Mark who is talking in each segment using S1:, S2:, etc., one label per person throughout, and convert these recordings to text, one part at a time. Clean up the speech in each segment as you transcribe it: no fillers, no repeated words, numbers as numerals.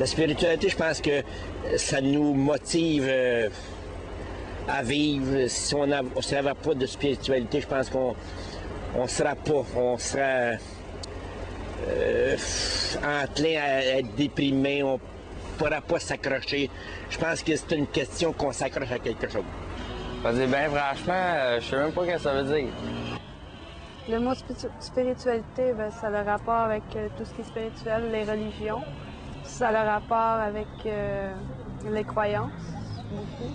S1: La spiritualité, je pense que ça nous motive à vivre. Si on n'avait pas de spiritualité, je pense qu'on ne sera pas, on sera enclin à être déprimé, on ne pourra pas s'accrocher. Je pense que c'est une question qu'on s'accroche à quelque chose.
S2: Ben franchement, je sais même pas ce que ça veut dire.
S3: Le mot spiritualité, ben, ça a le rapport avec tout ce qui est spirituel, les religions. Ça a le rapport avec les croyances, beaucoup.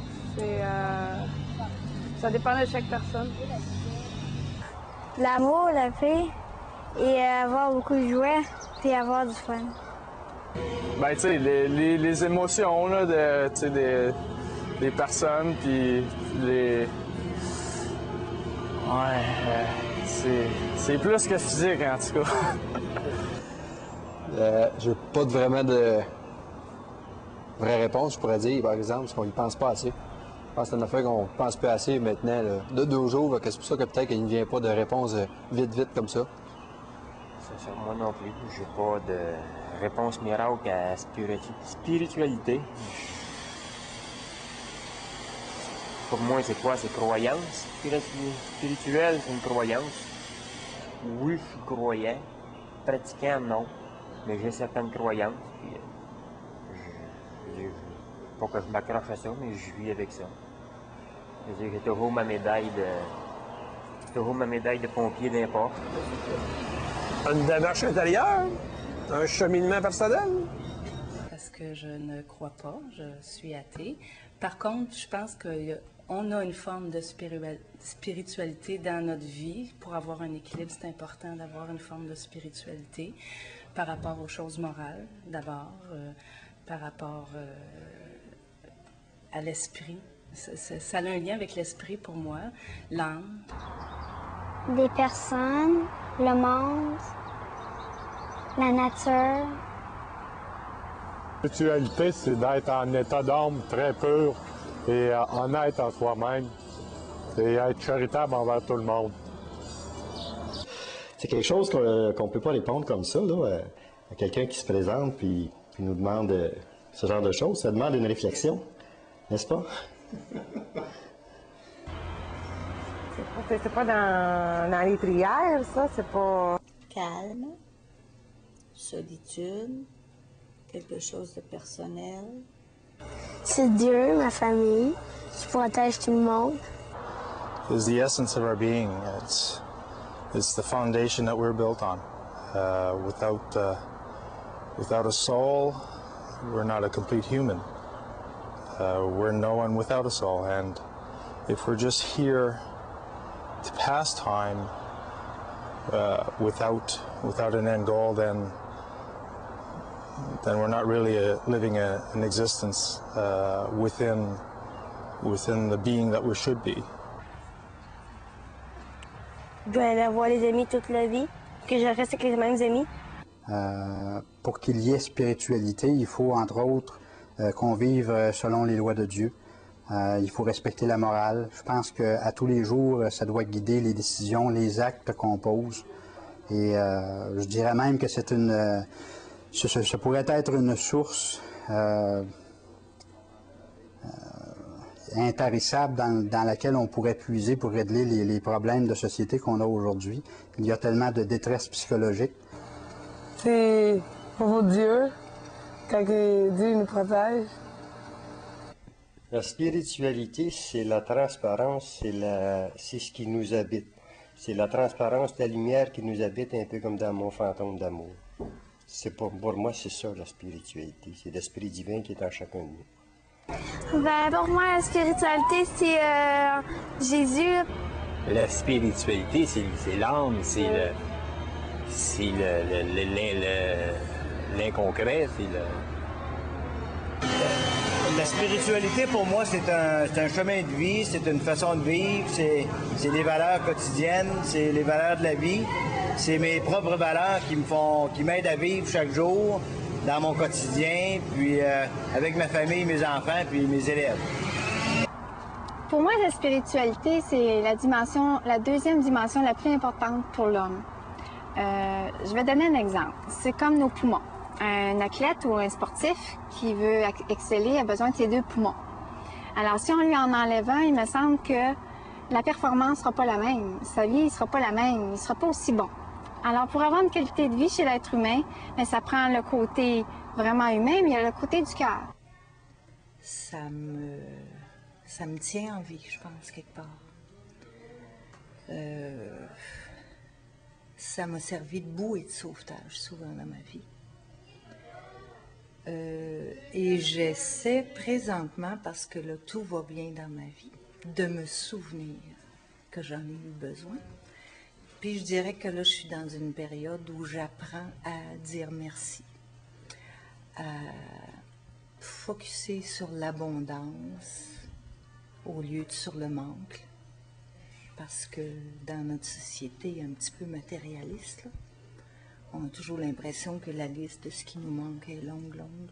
S3: Ça dépend de chaque personne.
S4: L'amour, la paix, et avoir beaucoup de jouets, puis avoir du fun.
S5: Ben, tu sais, les émotions, là, des personnes, puis les... Ouais, c'est plus que physique, en tout cas.
S6: J'ai pas vraiment de vraie réponse, je pourrais dire, par exemple, parce qu'on y pense pas assez. Je pense que c'est une affaire qu'on pense pas assez maintenant, là, de nos jours, que c'est pour ça que peut-être qu'il ne vient pas de réponse vite comme ça.
S7: Moi non plus, j'ai pas de réponse miracle à spiritualité. Pour moi, c'est quoi? C'est croyance. Spirituel, c'est une croyance. Oui, je suis croyant. Pratiquant, non. Mais j'ai certaines croyances. Puis, pas que je m'accroche à ça, mais je vis avec ça. J'ai toujours ma médaille de pompier d'import.
S1: Une démarche intérieure, un cheminement personnel.
S8: Parce que je ne crois pas, je suis athée. Par contre, je pense qu'on a une forme de spiritualité dans notre vie. Pour avoir un équilibre, c'est important d'avoir une forme de spiritualité par rapport aux choses morales, d'abord, par rapport à l'esprit. Ça a un lien avec l'esprit pour moi, l'âme.
S4: Des personnes, le monde, la nature.
S9: La spiritualité, c'est d'être en état d'âme très pur et honnête en soi-même et être charitable envers tout le monde.
S10: C'est quelque chose qu'on ne peut pas répondre comme ça, là, à quelqu'un qui se présente puis qui nous demande ce genre de choses. Ça demande une réflexion, n'est-ce pas?
S11: C'est pas dans les prières, ça, c'est pas...
S12: Calme, solitude, quelque chose de personnel.
S4: C'est Dieu, ma famille, qui protège tout le monde.
S13: It's the essence of our being. It's the foundation that we're built on. Without a soul, we're not a complete human. We're no one without a soul, and if we're just here to pass time without an end goal, then we're not really living an existence within the being that we should be.
S4: Je dois avoir les amis toute la vie, que je reste avec les mêmes amis.
S14: Pour qu'il y ait spiritualité, il faut entre autres qu'on vive selon les lois de Dieu. Il faut respecter la morale. Je pense qu'à tous les jours, ça doit guider les décisions, les actes qu'on pose. Et je dirais même que c'est ça pourrait être une source intarissable dans laquelle on pourrait puiser pour régler les problèmes de société qu'on a aujourd'hui. Il y a tellement de détresse psychologique.
S11: C'est pour Dieu, quand Dieu nous protège.
S10: La spiritualité, c'est la transparence, c'est ce qui nous habite. C'est la transparence de la lumière qui nous habite, un peu comme dans mon fantôme d'amour. Pour moi, c'est ça la spiritualité. C'est l'esprit divin qui est en chacun de nous.
S4: Ben, pour moi, la spiritualité, c'est Jésus.
S1: La spiritualité, c'est l'âme, c'est l'inconcret, c'est le...
S15: La spiritualité, pour moi, c'est un chemin de vie, c'est une façon de vivre, c'est des valeurs quotidiennes, c'est les valeurs de la vie, c'est mes propres valeurs qui m'aident à vivre chaque jour dans mon quotidien, puis avec ma famille, mes enfants, puis mes élèves.
S3: Pour moi, la spiritualité, c'est la deuxième dimension la plus importante pour l'homme. Je vais donner un exemple. C'est comme nos poumons.
S16: Un athlète ou un sportif qui veut exceller a besoin de ses 2 poumons. Alors, si on lui en enlève un, il me semble que la performance ne sera pas la même. Sa vie ne sera pas la même. Il ne sera pas aussi bon. Alors, pour avoir une qualité de vie chez l'être humain, bien, ça prend le côté vraiment humain, mais il y a le côté du cœur.
S12: Ça me tient en vie, je pense, quelque part. Ça m'a servi de bouée de sauvetage souvent dans ma vie. Et j'essaie présentement, parce que là, tout va bien dans ma vie, de me souvenir que j'en ai eu besoin. Puis je dirais que là, je suis dans une période où j'apprends à dire merci, à focusser sur l'abondance au lieu de sur le manque. Parce que dans notre société un petit peu matérialiste, là, on a toujours l'impression que la liste de ce qui nous manque est longue, longue.